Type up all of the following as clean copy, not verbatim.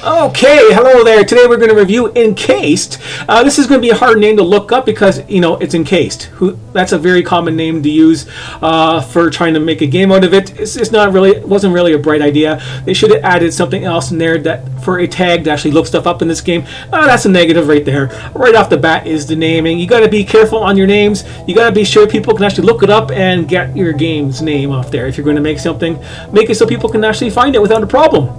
Okay, hello there. Today we're going to review Encased. This is going to be a hard name to look up because, it's encased. That's a very common name to use for trying to make a game out of it. It wasn't really a bright idea. They should have added something else in there that for a tag to actually look stuff up in this game. That's a negative right there. Right off the bat is the naming. You got to be careful on your names. You got to be sure people can actually look it up and get your game's name off there. If you're going to make something, make it so people can actually find it without a problem.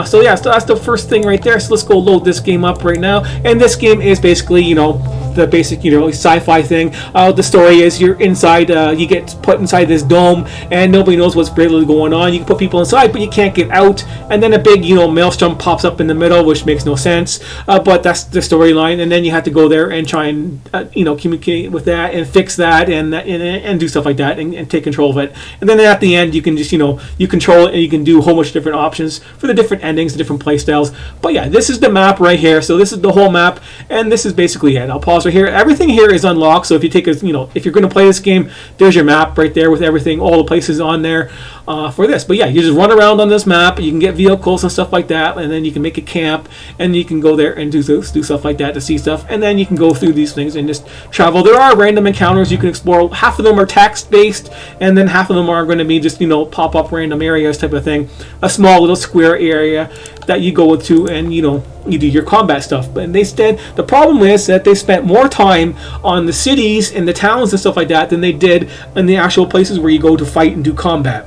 So that's the first thing right there. So let's go load this game up right now. And this game is basically, the basic, sci-fi thing. The story is you're inside, you get put inside this dome, and nobody knows what's really going on. You can put people inside, but you can't get out. And then a big, maelstrom pops up in the middle, which makes no sense. But that's the storyline. And then you have to go there and try and, communicate with that and fix that and do stuff like that and take control of it. And then at the end, you can just, you control it and you can do a whole bunch of different options for the different endings, the different play styles. But yeah, this is the map right here. So this is the whole map, and this is basically it. I'll pause right here. Everything here is unlocked. So if you take if you're going to play this game, there's your map right there with everything, all the places on there for this. But yeah, you just run around on this map. You can get vehicles and stuff like that, and then you can make a camp, and you can go there and do stuff like that to see stuff, and then you can go through these things and just travel. There are random encounters you can explore. Half of them are text based, and then half of them are going to be just pop up random areas type of thing. A small little square area that you go to, and you do your combat stuff. But the problem is that they spent more time on the cities and the towns and stuff like that than they did in the actual places where you go to fight and do combat.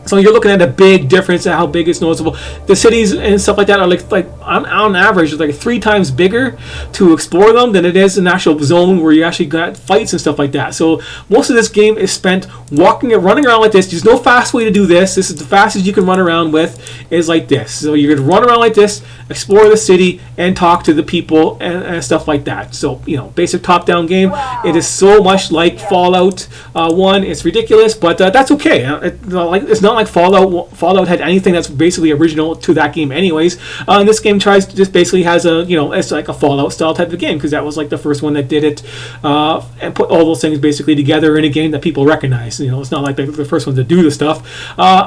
So you're looking at a big difference at how big it's noticeable. The cities and stuff like that are like on average, it's like 3 times bigger to explore them than it is an actual zone where you actually got fights and stuff like that. So most of this game is spent running around like this. There's no fast way to do this. This is the fastest you can run around with is like this. So you're going to run around like this, explore the city, and talk to the people and stuff like that. So, basic top-down game. Wow. It is so much like Fallout 1. It's ridiculous, but that's okay. It's not like Fallout had anything that's basically original to that game anyways. And this game just basically has it's like a Fallout style type of game, because that was like the first one that did it and put all those things basically together in a game that people recognize. It's not like the first one to do the stuff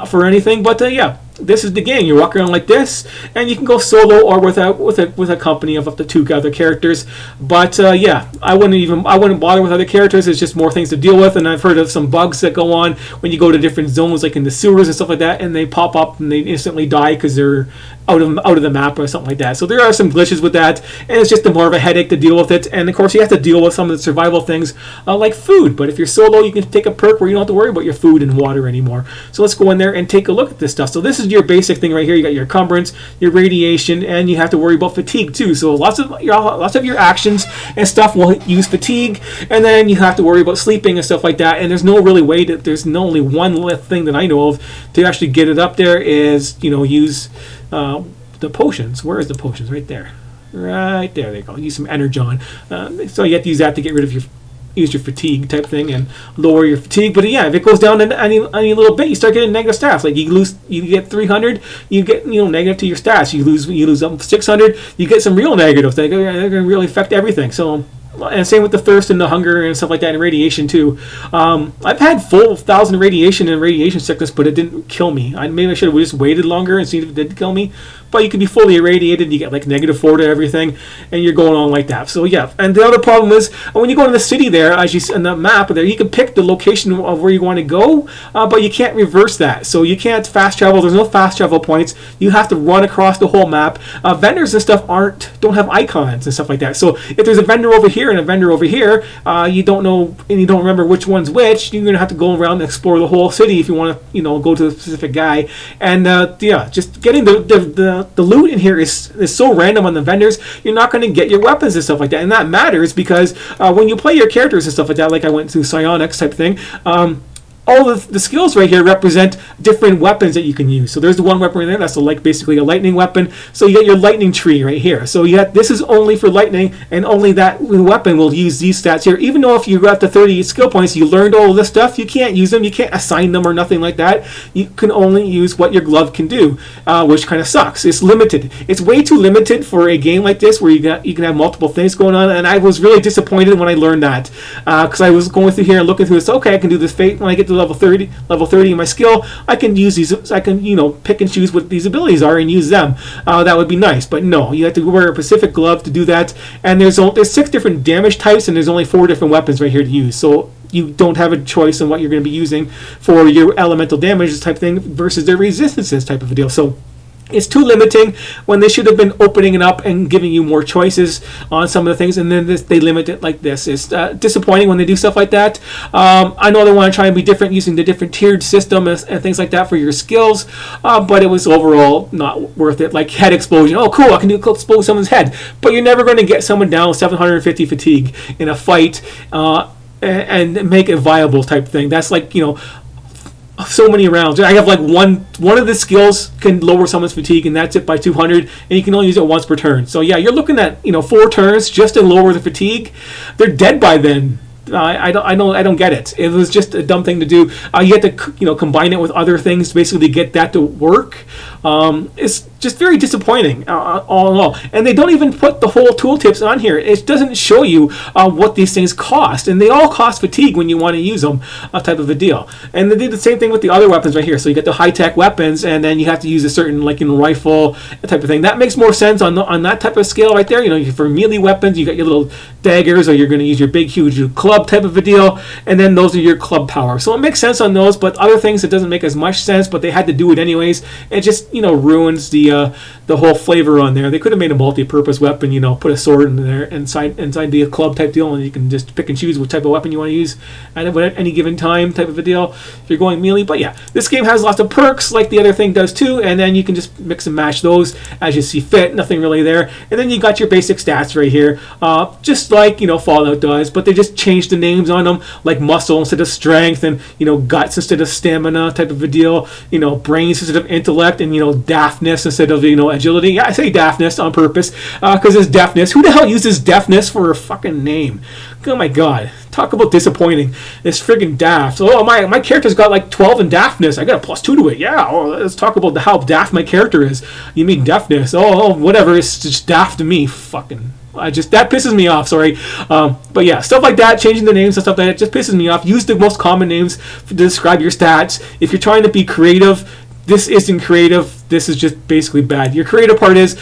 for anything, but yeah. This is the game. You walk around like this, and you can go solo or with a company of up to 2 other characters. But yeah, I wouldn't bother with other characters. It's just more things to deal with. And I've heard of some bugs that go on when you go to different zones, like in the sewers and stuff like that, and they pop up and they instantly die because they're out of the map or something like that. So there are some glitches with that, and it's just more of a headache to deal with it. And of course, you have to deal with some of the survival things like food. But if you're solo, you can take a perk where you don't have to worry about your food and water anymore. So let's go in there and take a look at this stuff. So this is your basic thing right here. You got your encumbrance, your radiation, and you have to worry about fatigue too. So lots of your actions and stuff will use fatigue, and then you have to worry about sleeping and stuff like that. And there's no really way there's only one thing that I know of to actually get it up there is use the potions. Where is the potions? Right there. Right there they go. Use some energon. So you have to use that to get rid of your fatigue type thing and lower your fatigue. But yeah, if it goes down any little bit, you start getting negative stats. Like you get 300, you get negative to your stats. You lose up 600, you get some real negatives. They're going to really affect everything. So. And same with the thirst and the hunger and stuff like that, and radiation too. I've had full 1,000 radiation and radiation sickness, but it didn't kill me. Maybe I should have just waited longer and seen if it did kill me. But you can be fully irradiated. You get like -4 to everything, and you're going on like that. So yeah. And the other problem is when you go to the city there, as you see in the map there, you can pick the location of where you want to go, but you can't reverse that. So you can't fast travel. There's no fast travel points. You have to run across the whole map. Vendors and stuff don't have icons and stuff like that. So if there's a vendor over here and a vendor over here, you don't know and you don't remember which one's which, you're gonna have to go around and explore the whole city if you want to go to a specific guy. And yeah, just getting the loot in here is so random on the vendors. You're not going to get your weapons and stuff like that, and that matters because when you play your characters and stuff like that, like I went through psionics type thing, all the skills right here represent different weapons that you can use. So there's the one weapon right there. That's basically a lightning weapon. So you get your lightning tree right here. So this is only for lightning, and only that weapon will use these stats here. Even though if you got the 30 skill points, you learned all of this stuff, you can't use them. You can't assign them or nothing like that. You can only use what your glove can do, which kind of sucks. It's limited. It's way too limited for a game like this where you can have multiple things going on. And I was really disappointed when I learned that because I was going through here and looking through this. Okay, I can do this fate when I get to level 30 in my skill, I can use these. I can pick and choose what these abilities are and use them. That would be nice, but no, you have to wear a specific glove to do that. And there's 6 different damage types, and there's only 4 different weapons right here to use. So you don't have a choice on what you're going to be using for your elemental damage type thing versus their resistances type of a deal. So it's too limiting when they should have been opening it up and giving you more choices on some of the things, and then they limit it like this. It's disappointing when they do stuff like that. I know they want to try and be different using the different tiered system and things like that for your skills, but it was overall not worth it. Like head explosion. Oh, cool, I can explode someone's head. But you're never going to get someone down with 750 fatigue in a fight and make it viable type thing. That's like, so many rounds. I have like one of the skills can lower someone's fatigue, and that's it by 200, and you can only use it once per turn. So yeah, you're looking at 4 turns just to lower the fatigue. They're dead by then. I don't get it. It was just a dumb thing to do. You have to combine it with other things to basically get that to work. It's just very disappointing all in all. And they don't even put the whole tooltips on here. It doesn't show you what these things cost, and they all cost fatigue when you want to use them, type of a deal. And they did the same thing with the other weapons right here. So you get the high-tech weapons, and then you have to use a certain rifle type of thing. That makes more sense on that type of scale right there. For melee weapons, you got your little daggers, or you're going to use your big, huge club type of a deal, and then those are your club power. So it makes sense on those, but other things it doesn't make as much sense, but they had to do it anyways. It just ruins the whole flavor on there. They could have made a multi-purpose weapon, put a sword in there inside the club type deal, and you can just pick and choose what type of weapon you want to use at any given time type of a deal if you're going melee. But yeah, this game has lots of perks like the other thing does too, and then you can just mix and match those as you see fit. Nothing really there. And then you got your basic stats right here, just like Fallout does, but they just changed the names on them, like muscle instead of strength, and guts instead of stamina type of a deal, brains instead of intellect, and daftness instead of agility. Yeah, I say daftness on purpose because it's deafness. Who the hell uses deafness for a fucking name? Oh my god, talk about disappointing. It's friggin' daft. Oh, my character's got like 12 in daftness. I got a +2 to it. Yeah, let's talk about how daft my character is. You mean deafness? Oh, whatever. It's just daft to me. Fucking. That pisses me off, sorry. But yeah, stuff like that, changing the names and stuff like that, just pisses me off. Use the most common names to describe your stats. If you're trying to be creative, this isn't creative. This is just basically bad. Your creative part is,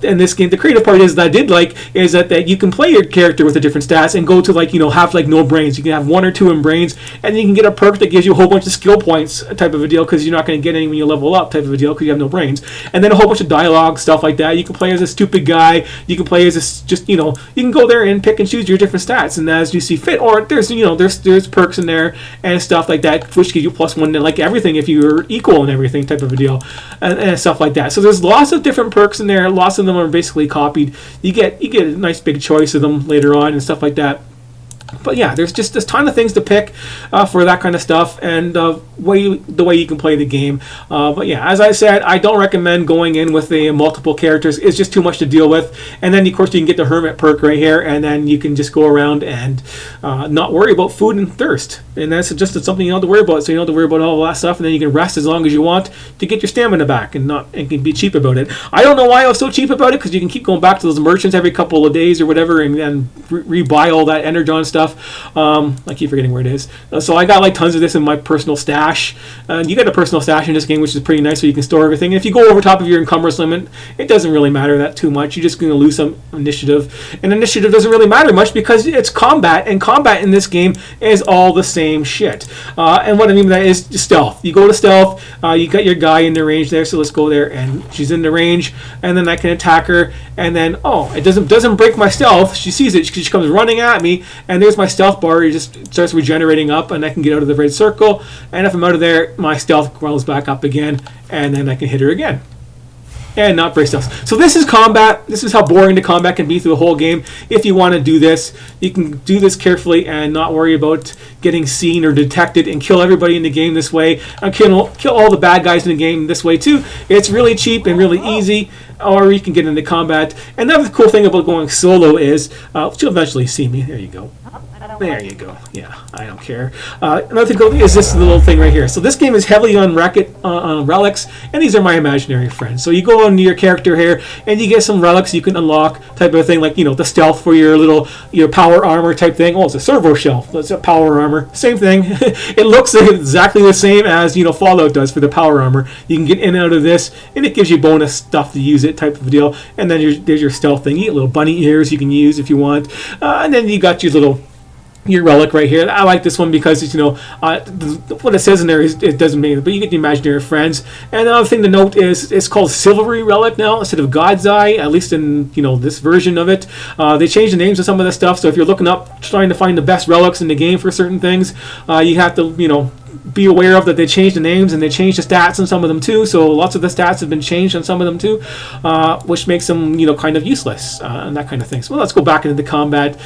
in this game, the creative part is that I did like, is that you can play your character with the different stats and go to have no brains. You can have 1 or 2 in brains, and then you can get a perk that gives you a whole bunch of skill points type of a deal, because you're not going to get any when you level up type of a deal, because you have no brains. And then a whole bunch of dialogue, stuff like that. You can play as a stupid guy. You can play as you can go there and pick and choose your different stats, and as you see fit. Or there's perks in there and stuff like that, which gives you +1 to like everything if you're equal and everything type of a deal. And stuff like that. So there's lots of different perks in there. Lots of them are basically copied. You get a nice big choice of them later on and stuff like that. But yeah, there's just a ton of things to pick for that kind of stuff, and the way you can play the game. But yeah, as I said, I don't recommend going in with the multiple characters. It's just too much to deal with. And then of course you can get the hermit perk right here, and then you can just go around and not worry about food and thirst. And that's just something you don't have to worry about. So you don't have to worry about all that stuff, and then you can rest as long as you want to get your stamina back, and can be cheap about it. I don't know why I was so cheap about it, because you can keep going back to those merchants every couple of days or whatever, and then rebuy all that energon stuff. I keep forgetting where it is. So I got like tons of this in my personal stash. You get a personal stash in this game, which is pretty nice, so you can store everything. And if you go over top of your encumbrance limit, it doesn't really matter that too much. You're just going to lose some initiative. And initiative doesn't really matter much because it's combat, and combat in this game is all the same shit. And what I mean by that is stealth. You go to stealth, you got your guy in the range there, so let's go there, and she's in the range, and then I can attack her, and then, it doesn't break my stealth. She sees it, she comes running at me, and there's my stealth bar. It just starts regenerating up, and I can get out of the red circle, and if I'm out of there, my stealth rolls back up again, and then I can hit her again. And not break stealth. So this is combat. This is how boring the combat can be through the whole game. If you want to do this, you can do this carefully and not worry about getting seen or detected, and kill everybody in the game this way, and kill all the bad guys in the game this way too. It's really cheap and really easy. Or you can get into combat. Another cool thing about going solo is, you'll eventually see me. There you go. There you go. Yeah, I don't care. Another thing is this little thing right here. So this game is heavily on relics, and these are my imaginary friends. So you go on your character here, and you get some relics you can unlock, type of thing, like the stealth for your power armor type thing. Oh, it's a servo shell. It's a power armor. Same thing. It looks exactly the same as Fallout does for the power armor. You can get in and out of this, and it gives you bonus stuff to use it, type of deal. And then there's your stealth thing. You get little bunny ears you can use if you want, and then you got your relic right here. I like this one because it's, what it says in there it doesn't mean it, but you get the imaginary friends. And another thing to note is it's called Silvery Relic now instead of God's Eye, at least in this version of it. They changed the names of some of the stuff, so if you're looking up trying to find the best relics in the game for certain things, you have to be aware of that they changed the names and they changed the stats on some of them too. So lots of the stats have been changed on some of them too, which makes them kind of useless and that kind of thing. So let's go back into the combat.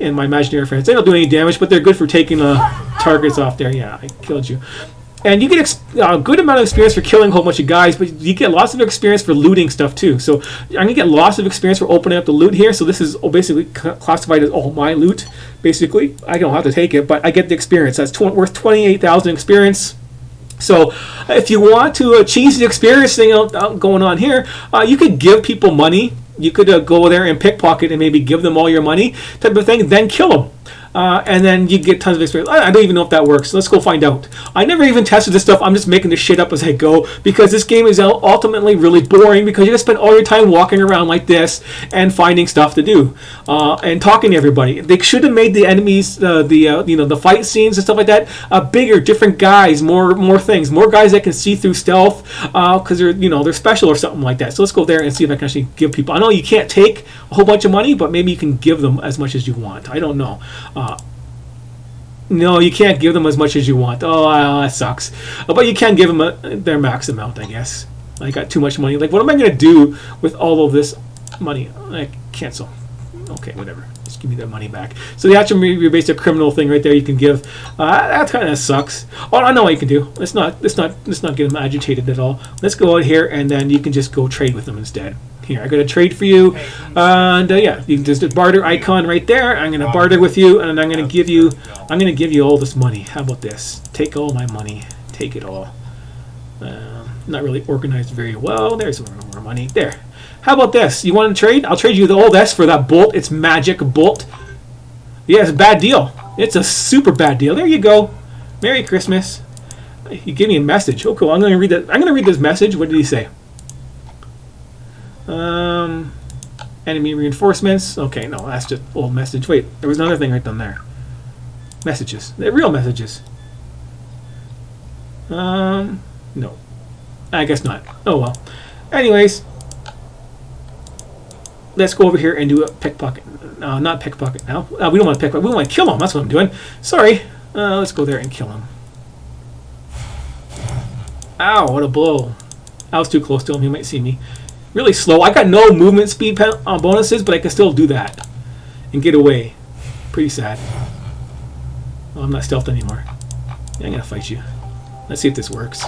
And my imaginary friends, they don't do any damage, but they're good for taking targets off there. Yeah, I killed you. And you get a good amount of experience for killing a whole bunch of guys, but you get lots of experience for looting stuff too. So I'm going to get lots of experience for opening up the loot here. So this is basically classified as all my loot, basically. I don't have to take it, but I get the experience. That's worth 28,000 experience. So if you want to cheese the experience thing going on here, you could give people money. You could go there and pickpocket and maybe give them all your money type of thing, then kill them. And then you get tons of experience. I don't even know if that works. Let's go find out. I never even tested this stuff. I'm just making this shit up as I go because this game is ultimately really boring because you just spend all your time walking around like this and finding stuff to do and talking to everybody. They should have made the enemies, the fight scenes and stuff like that, bigger, different guys, more things, more guys that can see through stealth because they're special or something like that. So let's go there and see if I can actually give people. I know you can't take a whole bunch of money, but maybe you can give them as much as you want. I don't know. No, you can't give them as much as you want. Oh, that sucks. But you can give them their max amount, I guess. I got too much money. Like, what am I going to do with all of this money? I cancel. Okay, whatever. Just give me that money back. So the actual your basic criminal thing right there you can give. That kind of sucks. Oh, I know what you can do. Let's not get them agitated at all. Let's go out here and then you can just go trade with them instead. Here, I got a trade for you, and yeah, you can just a barter icon right there. I'm gonna barter with you, and I'm gonna give you all this money. How about this? Take all my money. Take it all. Not really organized very well. There's more money. There. How about this? You want to trade? I'll trade you all this for that bolt. It's magic bolt. Yeah, it's a bad deal. It's a super bad deal. There you go. Merry Christmas. You gave me a message. Oh, cool. I'm gonna read that. I'm gonna read this message. What did he say? Enemy reinforcements. Okay, no, that's just old message. Wait, there was another thing right down there. Messages. They're real messages. No. I guess not. Oh well. Anyways, let's go over here and do a pickpocket. Not pickpocket now. We don't want to pickpocket. We want to kill him. That's what I'm doing. Sorry. Let's go there and kill him. Ow, what a blow. I was too close to him. He might see me. Really slow. I got no movement speed bonuses, but I can still do that and get away. Pretty sad. Oh, I'm not stealthed anymore. Yeah, I'm gonna fight you. Let's see if this works.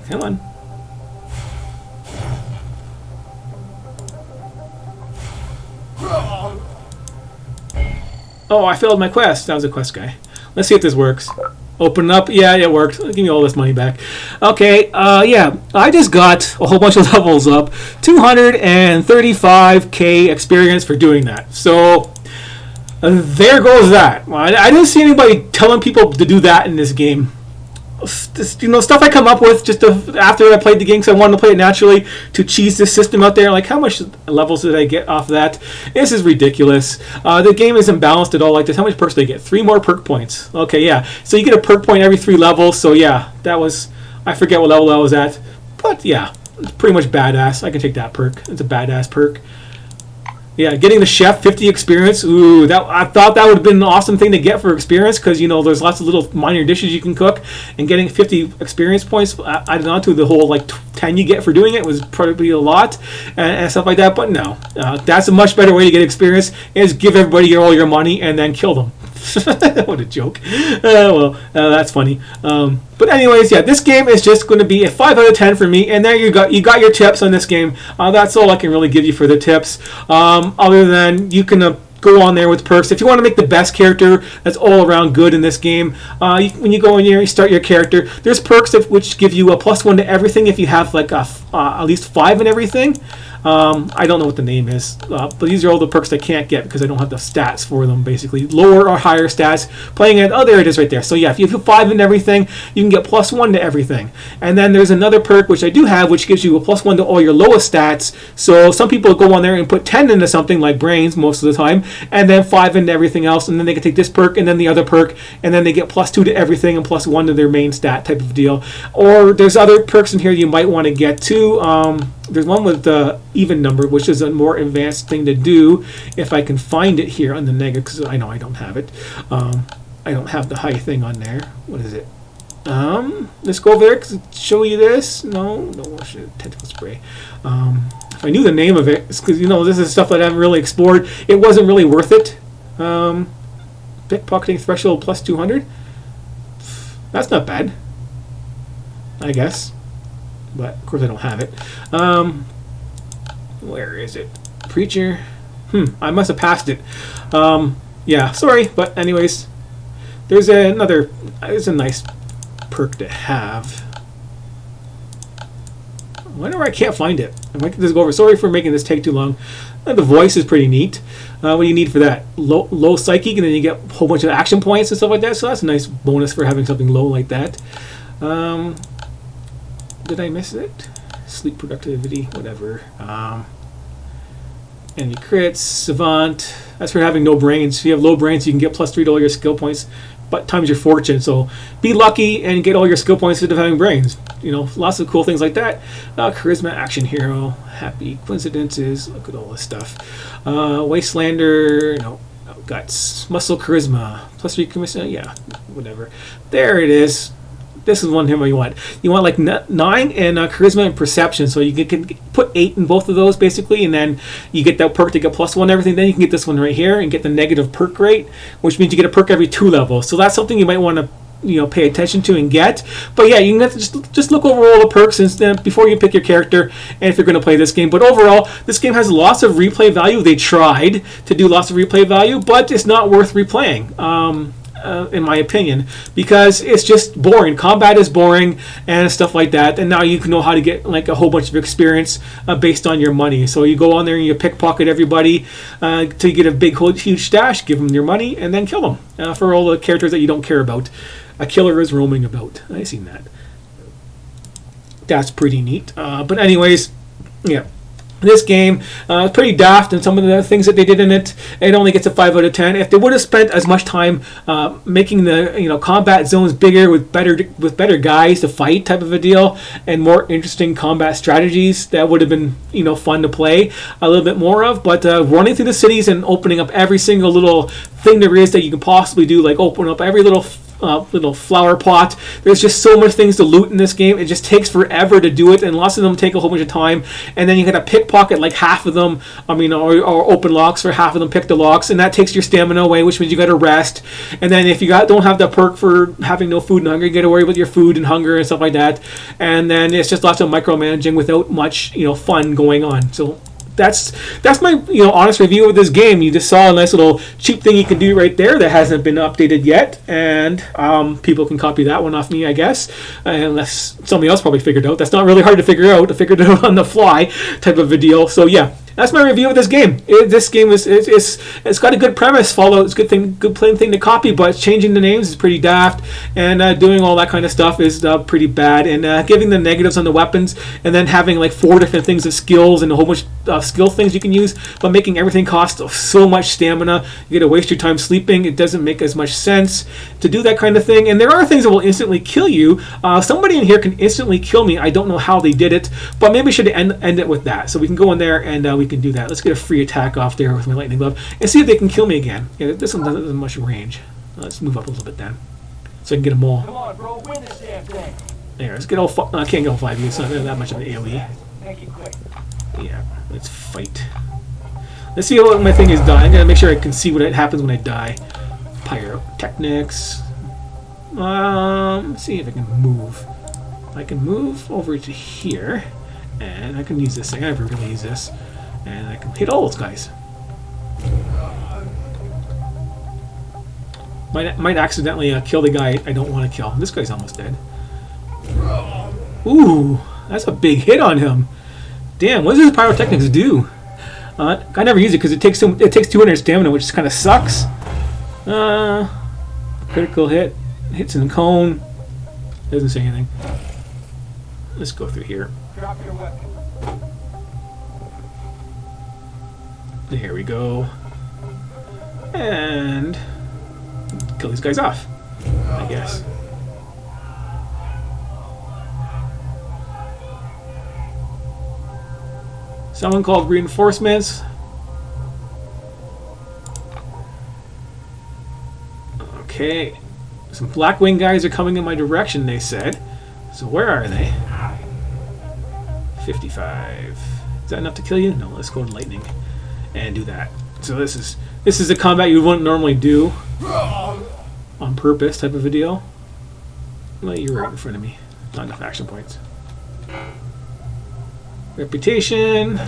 Come on. Oh, I failed my quest. That was a quest guy. Let's see if this works. Open up. Yeah, it worked. Give me all this money back. Okay, yeah. I just got a whole bunch of levels up. 235k experience for doing that. So, there goes that. I didn't see anybody telling people to do that in this game. Stuff I come up with just after I played the game because I wanted to play it naturally to cheese this system out there. Like, how much levels did I get off of that? This is ridiculous. The game isn't balanced at all like this. How much perks did I get? 3 more perk points. Okay, yeah. So you get a perk point every 3 levels. So yeah, that was, I forget what level I was at. But yeah, it's pretty much badass. I can take that perk. It's a badass perk. Yeah, getting the chef 50 experience. Ooh, I thought that would have been an awesome thing to get for experience because there's lots of little minor dishes you can cook, and getting 50 experience points added on to the whole 10 you get for doing it was probably a lot and stuff like that. But no, that's a much better way to get experience is give everybody all your money and then kill them. What a joke. That's funny. But anyways, yeah, this game is just going to be a 5 out of 10 for me. And there you got your tips on this game. That's all I can really give you for the tips. Other than you can go on there with perks. If you want to make the best character that's all around good in this game, when you go in here, you start your character. There's perks which give you a +1 to everything if you have like at least 5 in everything. I don't know what the name is, but these are all the perks I can't get because I don't have the stats for them, basically. Lower or higher stats. Playing it, oh, there it is right there. So yeah, if you have 5 in everything, you can get +1 to everything. And then there's another perk, which I do have, which gives you a +1 to all your lowest stats. So some people go on there and put 10 into something, like brains most of the time, and then 5 into everything else, and then they can take this perk, and then the other perk, and then they get +2 to everything, and +1 to their main stat type of deal. Or there's other perks in here you might want to get too. There's one with the even number, which is a more advanced thing to do if I can find it here on the negative, because I know I don't have it. I don't have the high thing on there. What is it? Let's go over there, show you this. No, tentacle spray. If I knew the name of it, it's because, you know, this is stuff that I haven't really explored. It wasn't really worth it. Pickpocketing threshold +200. That's not bad, I guess. But of course I don't have it. Where is it? Preacher. I must have passed it. Yeah, sorry, but anyways, there's a nice perk to have. I wonder where I can't find it. I might just go over. Sorry for making this take too long. The voice is pretty neat. What do you need for that? Low psychic, and then you get a whole bunch of action points and stuff like that. So that's a nice bonus for having something low like that. Did I miss it? Sleep productivity, whatever. Enemy crits, savant. That's for having no brains. If you have low brains, you can get +3 to all your skill points, but times your fortune. So be lucky and get all your skill points instead of having brains. You know, lots of cool things like that. Charisma, action hero, happy coincidences. Look at all this stuff. Wastelander, no, guts, muscle, charisma, +3 charisma. Yeah, whatever. There it is. This is one him you want. You want like 9 in charisma and perception, so you can put 8 in both of those basically, and then you get that perk to get +1 and everything. Then you can get this one right here and get the negative perk rate, which means you get a perk every 2 levels. So that's something you might want to, you know, pay attention to and get. But yeah, you can have to just look over all the perks and before you pick your character, and if you're going to play this game. But overall, this game has lots of replay value. They tried to do lots of replay value, but it's not worth replaying. In my opinion, because it's just boring. Combat is boring and stuff like that, and now you can know how to get like a whole bunch of experience based on your money. So you go on there and you pickpocket everybody till you get a big huge stash, give them your money, and then kill them for all the characters that you don't care about. A killer is roaming about. I've seen that. That's pretty neat. But anyways, yeah. This game is pretty daft, and some of the things that they did in it, it only gets a 5 out of 10. If they would have spent as much time making the combat zones bigger with better guys to fight type of a deal, and more interesting combat strategies, that would have been fun to play a little bit more of. But running through the cities and opening up every single little thing there is that you can possibly do, like open up every little flower pot. There's just so much things to loot in this game. It just takes forever to do it, and lots of them take a whole bunch of time. And then you gotta pickpocket like half of them. Or open locks for half of them. Pick the locks, and that takes your stamina away, which means you gotta rest. And then if you don't have that perk for having no food and hunger, you gotta worry about your food and hunger and stuff like that. And then it's just lots of micromanaging without much fun going on. So that's my honest review of this game. You just saw a nice little cheap thing you can do right there that hasn't been updated yet, and people can copy that one off me, I guess, unless somebody else probably figured out. That's not really hard to figure out. I figured it out on the fly type of a deal. So yeah, that's my review of this game. This game it's got a good premise. It's good plain thing to copy, but changing the names is pretty daft, and doing all that kind of stuff is pretty bad. And giving the negatives on the weapons, and then having like 4 different things of skills and a whole bunch of skill things you can use, but making everything cost so much stamina. You gotta waste your time sleeping. It doesn't make as much sense to do that kind of thing. And there are things that will instantly kill you. Somebody in here can instantly kill me. I don't know how they did it, but maybe we should end it with that. So we can go in there and we can do that. Let's get a free attack off there with my lightning glove and see if they can kill me again. Yeah, this one doesn't have much range. Let's move up a little bit then, so I can get them all. Come on, bro, win this damn thing. There, let's get all. I can't get all 5 of you. It's not that much of an AOE. Make it quick. Yeah, let's fight. Let's see what my thing is dying. I'm gonna make sure I can see what happens when I die. Pyrotechnics. Let's see if I can move. I can move over to here, and I can use this thing. I never really use this, and I can hit all those guys. Might accidentally kill the guy I don't want to kill. This guy's almost dead. Ooh, that's a big hit on him. Damn, what does his pyrotechnics do? I never use it because it takes 200 stamina, which kind of sucks. Critical hit, hits in the cone. Doesn't say anything. Let's go through here. Drop your weapon. There we go. And kill these guys off, I guess. Someone called reinforcements. Okay. Some Blackwing guys are coming in my direction, they said. So where are they? 55. Is that enough to kill you? No, let's go to lightning and do that. So this is a combat you wouldn't normally do on purpose type of a deal. Well, you're right in front of me. Not enough action points. Reputation.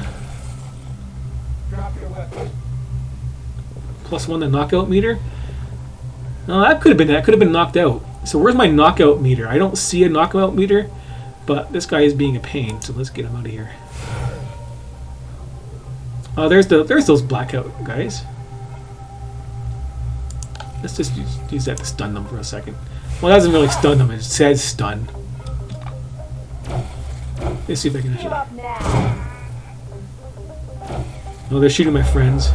Drop your weapon. +1 the knockout meter. No, that could have been that. Could have been knocked out. So where's my knockout meter? I don't see a knockout meter, but this guy is being a pain. So let's get him out of here. Oh, there's those blackout guys. Let's just use that to stun them for a second. Well, that doesn't really stun them. It says stun. Let's see if I can actually. Oh, they're shooting my friends.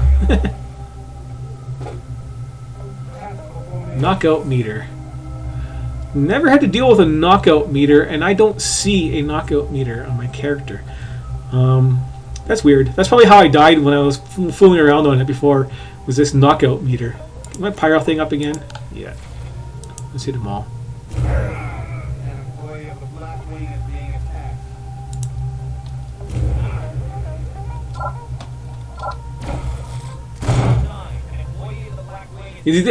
Knockout meter. Never had to deal with a knockout meter, and I don't see a knockout meter on my character. That's weird. That's probably how I died when I was fooling around on it before. Was this knockout meter? Get my pyro thing up again? Yeah. Let's hit them all. An employee of the Blackwing is being attacked.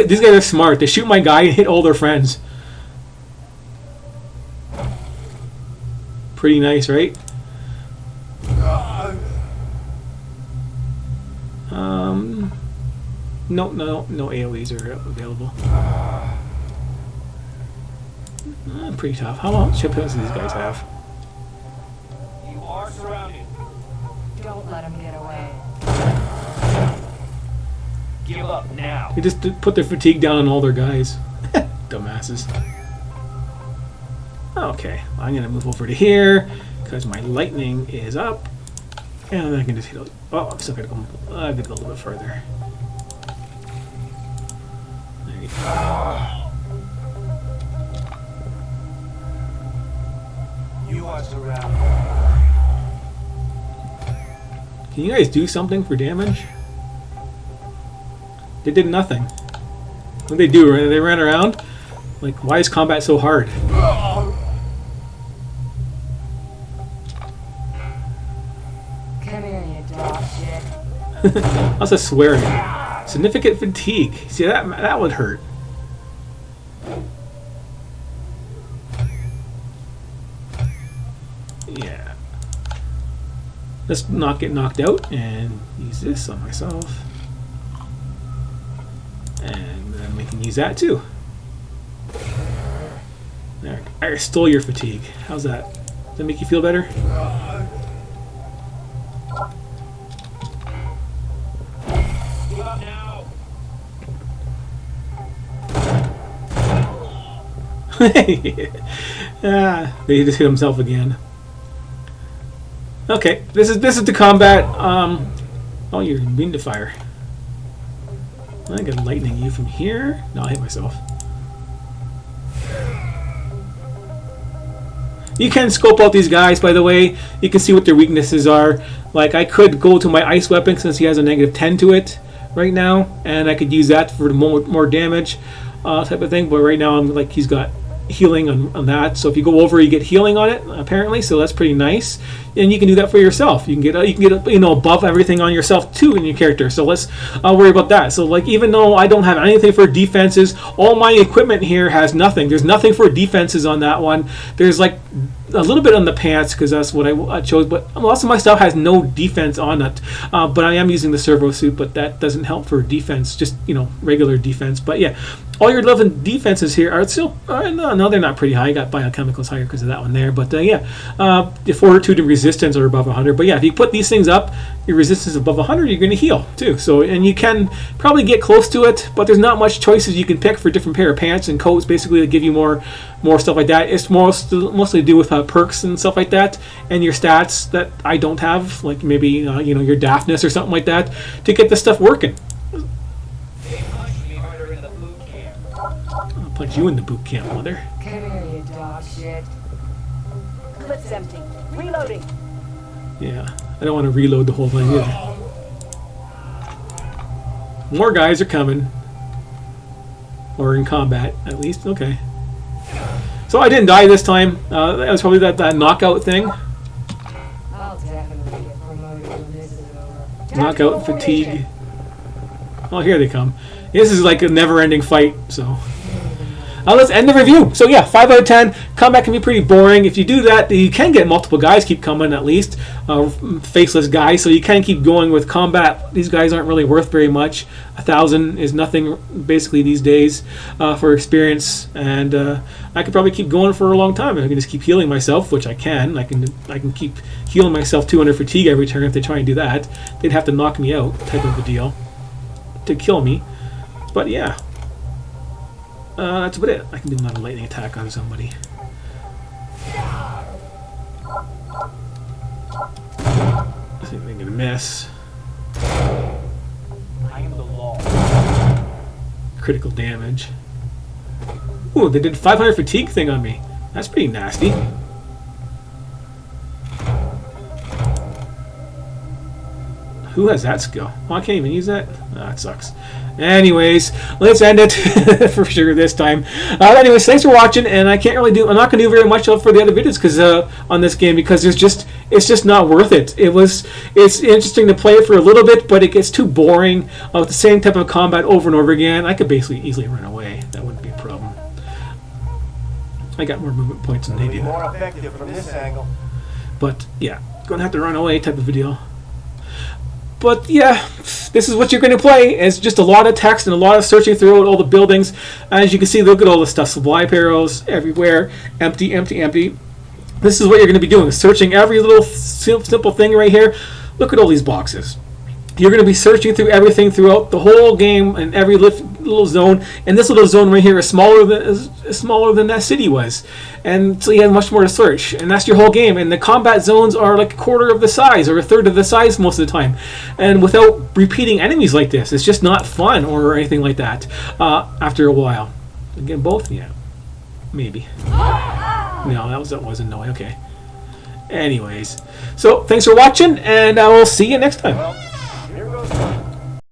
These guys are smart. They shoot my guy and hit all their friends. Pretty nice, right? No AoEs are available. Pretty tough. How much chip points do these guys have? You are surrounded. Don't let him get away. Give up now. They just put their fatigue down on all their guys. Dumbasses. Okay, I'm gonna move over to here because my lightning is up, and then I can just hit. Oh, I'm still gonna go. I gotta go a little bit further. There you go. You are surrounded. Can you guys do something for damage? They did nothing. What did they do? They ran around? Like, why is combat so hard? Come here, you dog shit. That's a swearing. Significant fatigue. See, that would hurt. Yeah. Let's not get knocked out and use this on myself. And then we can use that too. There. I stole your fatigue. How's that? Does that make you feel better? Give up now. He just hit himself again. Okay, this is the combat. Oh, you're immune to fire. I can lightning you from here. No, I hit myself. You can scope out these guys, by the way. You can see what their weaknesses are. Like, I could go to my ice weapon since he has a -10 to it right now, and I could use that for more damage type of thing. But right now, I'm like, he's got healing on that. So if you go over, you get healing on it apparently. So that's pretty nice, and you can do that for yourself. You can get above everything on yourself too in your character. So let's worry about that. So like, even though I don't have anything for defenses, all my equipment here has nothing. There's nothing for defenses on that one. There's like a little bit on the pants because that's what I chose. But most of my stuff has no defense on it. But I am using the servo suit, but that doesn't help for defense. Just regular defense. But yeah, all your level defenses here are still no, they're not pretty high. I got biochemicals higher because of that one there. But the fortitude and resistance are above 100. But yeah, if you put these things up, your resistance is above 100, you're going to heal too. So, and you can probably get close to it, but there's not much choices you can pick for different pair of pants and coats basically to give you more stuff like that. It's mostly to do with perks and stuff like that, and your stats that I don't have, like maybe your daftness or something like that, to get the stuff working. I'll punch you in the boot camp, mother. Come here, you dog shit. Clip's empty. Reloading. Yeah, I don't want to reload the whole thing either. More guys are coming. Or in combat, at least. Okay. So I didn't die this time. That was probably that knockout thing. I'll definitely get promoted when this is over. Knockout fatigue. Oh, here they come. This is like a never-ending fight, so... let's end the review. So yeah, 5 out of 10. Combat can be pretty boring. If you do that, you can get multiple guys keep coming at least. Faceless guys, so you can keep going with combat. These guys aren't really worth very much. 1,000 is nothing basically these days for experience. And I could probably keep going for a long time. I can just keep healing myself, which I can. I can keep healing myself 200 fatigue every turn if they try and do that. They'd have to knock me out, type of a deal, to kill me. But yeah. That's about it. I can do another lightning attack on somebody. I think they're gonna miss. I am the law. Critical damage. Ooh, they did 500 fatigue thing on me. That's pretty nasty. Who has that skill? Oh, I can't even use that? Oh, that sucks. Anyways, let's end it for sure this time. Anyways, thanks for watching, and I'm not going to do very much for the other videos because on this game because it's just not worth it. It's interesting to play it for a little bit, but it gets too boring with the same type of combat over and over again. I could basically easily run away. That wouldn't be a problem. I got more movement points than they do. More effective from this angle. But yeah, gonna have to run away type of video. But yeah, this is what you're going to play. It's just a lot of text and a lot of searching throughout all the buildings. As you can see, look at all the stuff. Supply barrels everywhere. Empty, empty, empty. This is what you're going to be doing. Searching every little simple thing right here. Look at all these boxes. You're going to be searching through everything throughout the whole game and every little zone. And this little zone right here is smaller than that city was. And so you have much more to search. And that's your whole game. And the combat zones are like a quarter of the size or a third of the size most of the time. And without repeating enemies like this, it's just not fun or anything like that after a while. Again, both? Yeah. Maybe. No, that wasn't no. Okay. Anyways. So, thanks for watching, and I will see you next time.